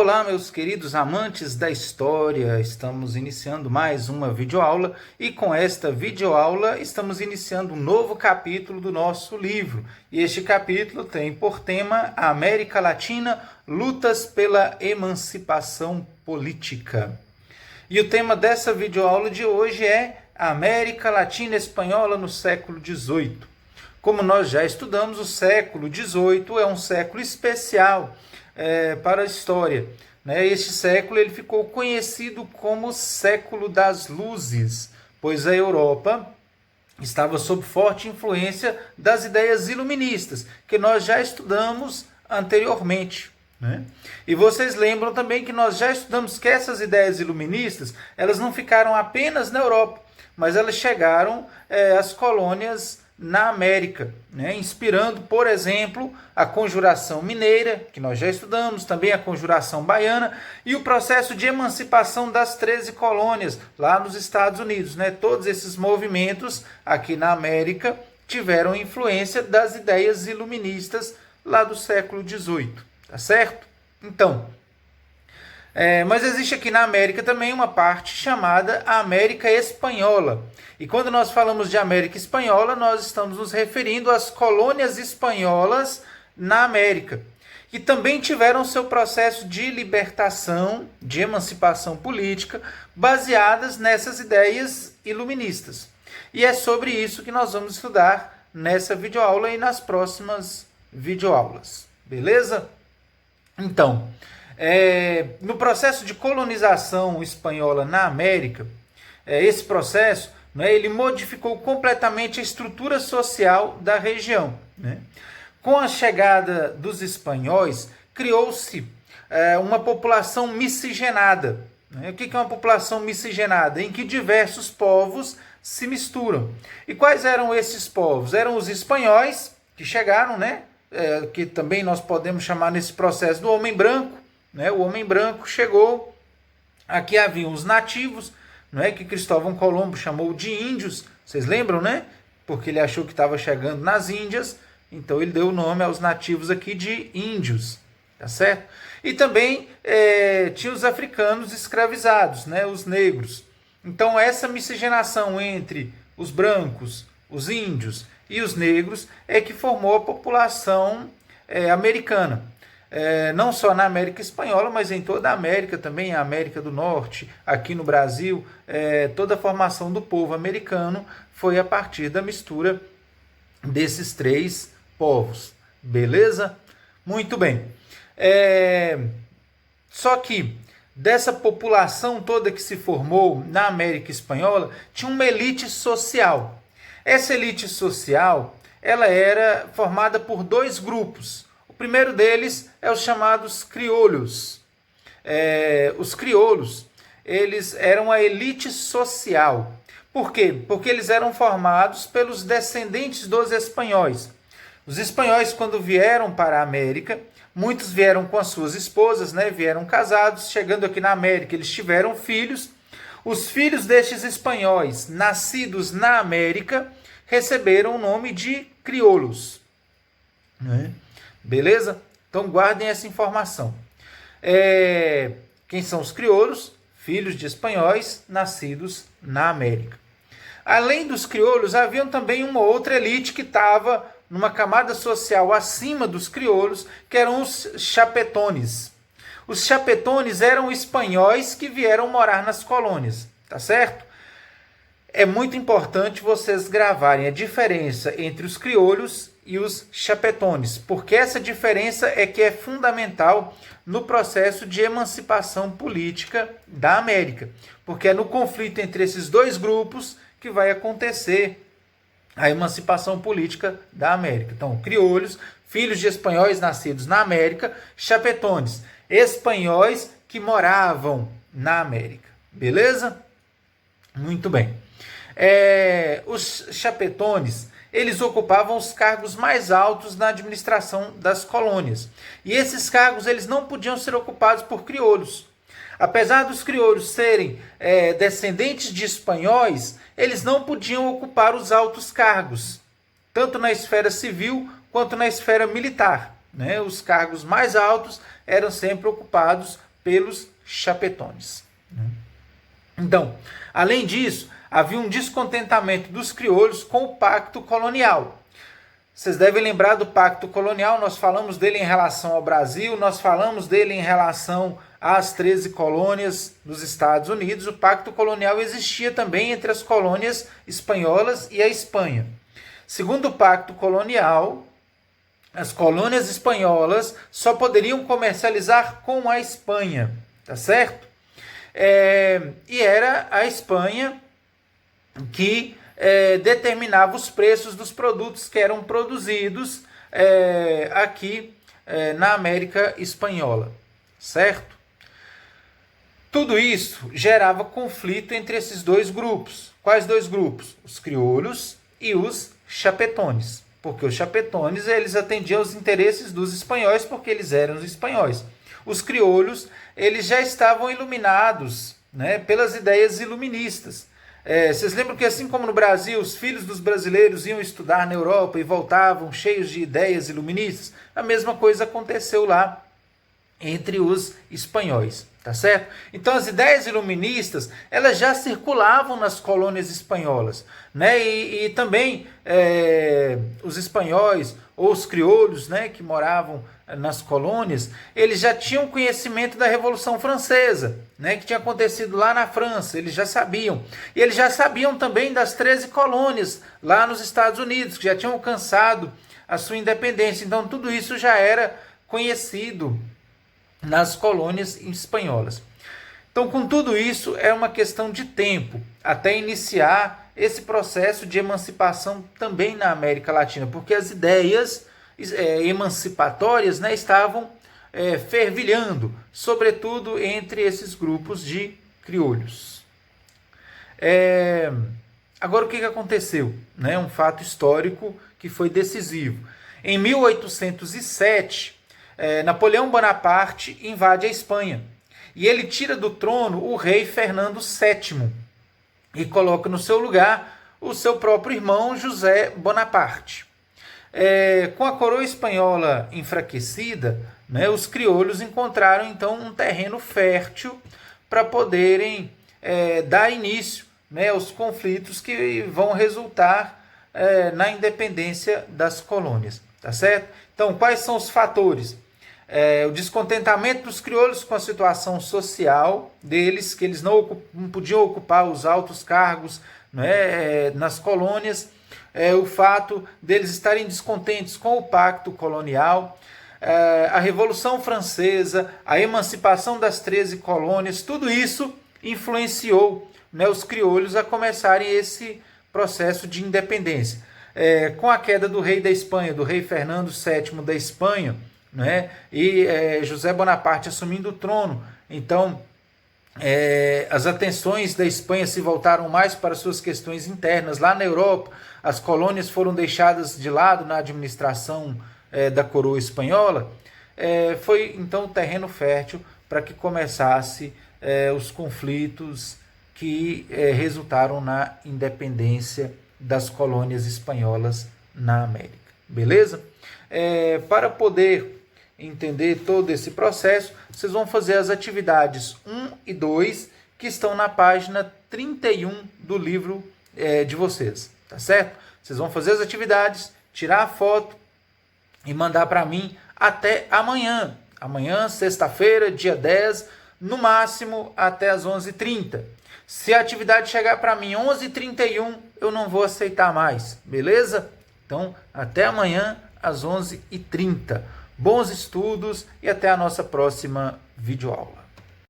Olá, meus queridos amantes da história, estamos iniciando mais uma videoaula e com esta videoaula estamos iniciando um novo capítulo do nosso livro. E este capítulo tem por tema a América Latina, lutas pela emancipação política. E o tema dessa videoaula de hoje é a América Latina Espanhola no século XVIII. Como nós já estudamos, o século XVIII é um século especial para a história. Este século ele ficou conhecido como século das luzes, pois a Europa estava sob forte influência das ideias iluministas, que nós já estudamos anteriormente. E vocês lembram também que nós já estudamos que essas ideias iluministas elas não ficaram apenas na Europa, mas elas chegaram às colônias na América, inspirando, por exemplo, a Conjuração Mineira, que nós já estudamos, também a Conjuração Baiana, e o processo de emancipação das 13 colônias lá nos Estados Unidos. Todos esses movimentos aqui na América tiveram influência das ideias iluministas lá do século XVIII, tá certo? Então, mas existe aqui na América também uma parte chamada América Espanhola. E quando nós falamos de América Espanhola, nós estamos nos referindo às colônias espanholas na América, que também tiveram seu processo de libertação, de emancipação política, baseadas nessas ideias iluministas. E é sobre isso que nós vamos estudar nessa videoaula e nas próximas videoaulas. Beleza? Então, no processo de colonização espanhola na América, esse processo ele modificou completamente a estrutura social da região. Com a chegada dos espanhóis, criou-se uma população miscigenada. O que é uma população miscigenada? Em que diversos povos se misturam. E quais eram esses povos? Eram os espanhóis, que chegaram, que também nós podemos chamar nesse processo do homem branco. O homem branco chegou, aqui haviam os nativos, que Cristóvão Colombo chamou de índios, vocês lembram, Porque ele achou que estava chegando nas Índias, então ele deu o nome aos nativos aqui de índios, tá certo? E também tinha os africanos escravizados, os negros. Então essa miscigenação entre os brancos, os índios e os negros é que formou a população americana. Não só na América Espanhola, mas em toda a América também, a América do Norte, aqui no Brasil, toda a formação do povo americano foi a partir da mistura desses três povos. Beleza? Muito bem. Só que dessa população toda que se formou na América Espanhola, tinha uma elite social. Essa elite social, ela era formada por dois grupos. O primeiro deles é os chamados crioulos. Os crioulos, eles eram a elite social. Por quê? Porque eles eram formados pelos descendentes dos espanhóis. Os espanhóis, quando vieram para a América, muitos vieram com as suas esposas, vieram casados. Chegando aqui na América, eles tiveram filhos. Os filhos destes espanhóis, nascidos na América, receberam o nome de crioulos. Beleza? Então guardem essa informação. Quem são os crioulos? Filhos de espanhóis nascidos na América. Além dos crioulos, havia também uma outra elite que estava numa camada social acima dos crioulos, que eram os chapetones. Os chapetones eram espanhóis que vieram morar nas colônias, tá certo? É muito importante vocês gravarem a diferença entre os crioulos e os chapetones, porque essa diferença é que é fundamental no processo de emancipação política da América, porque é no conflito entre esses dois grupos que vai acontecer a emancipação política da América. Então, crioulos, filhos de espanhóis nascidos na América, chapetones, espanhóis que moravam na América. Beleza? Muito bem. Os chapetones, eles ocupavam os cargos mais altos na administração das colônias. E esses cargos eles não podiam ser ocupados por crioulos. Apesar dos crioulos serem descendentes de espanhóis, eles não podiam ocupar os altos cargos, tanto na esfera civil quanto na esfera militar. Os cargos mais altos eram sempre ocupados pelos chapetones. Então, além disso, havia um descontentamento dos crioulos com o pacto colonial. Vocês devem lembrar do pacto colonial, nós falamos dele em relação ao Brasil, nós falamos dele em relação às 13 colônias dos Estados Unidos. O pacto colonial existia também entre as colônias espanholas e a Espanha. Segundo o pacto colonial, as colônias espanholas só poderiam comercializar com a Espanha, tá certo? E era a Espanha que determinava os preços dos produtos que eram produzidos aqui na América Espanhola, certo? Tudo isso gerava conflito entre esses dois grupos. Quais dois grupos? Os crioulos e os chapetones. Porque os chapetones eles atendiam aos interesses dos espanhóis, porque eles eram os espanhóis. Os crioulos eles já estavam iluminados, né, pelas ideias iluministas. Vocês lembram que assim como no Brasil, os filhos dos brasileiros iam estudar na Europa e voltavam cheios de ideias iluministas? A mesma coisa aconteceu lá entre os espanhóis, tá certo? Então as ideias iluministas, elas já circulavam nas colônias espanholas, né? E também os espanhóis ou os crioulos, né, que moravam nas colônias, eles já tinham conhecimento da Revolução Francesa, né, que tinha acontecido lá na França, eles já sabiam. E eles já sabiam também das 13 colônias lá nos Estados Unidos, que já tinham alcançado a sua independência. Então tudo isso já era conhecido nas colônias espanholas. Então, com tudo isso, é uma questão de tempo até iniciar esse processo de emancipação também na América Latina, porque as ideias emancipatórias, né, estavam fervilhando, sobretudo entre esses grupos de crioulos. Agora, o que aconteceu? Né? Um fato histórico que foi decisivo. Em 1807, Napoleão Bonaparte invade a Espanha e ele tira do trono o rei Fernando VII e coloca no seu lugar o seu próprio irmão José Bonaparte. Com a coroa espanhola enfraquecida, né, os crioulos encontraram então um terreno fértil para poderem dar início, né, aos conflitos que vão resultar na independência das colônias, tá certo? Então, quais são os fatores? O descontentamento dos crioulos com a situação social deles, que eles não podiam ocupar os altos cargos, né, nas colônias, o fato deles estarem descontentes com o pacto colonial, a Revolução Francesa, a emancipação das 13 colônias, tudo isso influenciou, né, os crioulos a começarem esse processo de independência. Com a queda do rei da Espanha, do rei Fernando VII da Espanha, né, e José Bonaparte assumindo o trono, então as atenções da Espanha se voltaram mais para suas questões internas. Lá na Europa, as colônias foram deixadas de lado na administração da coroa espanhola. Foi então terreno fértil para que começasse os conflitos que resultaram na independência das colônias espanholas na América. Beleza? Para poder entender todo esse processo, vocês vão fazer as atividades 1 e 2, que estão na página 31 do livro de vocês, tá certo? Vocês vão fazer as atividades, tirar a foto e mandar para mim até amanhã. Amanhã, sexta-feira, dia 10, no máximo até as 11h30. Se a atividade chegar para mim 11h31, eu não vou aceitar mais, beleza? Então, até amanhã às 11h30. Bons estudos e até a nossa próxima videoaula.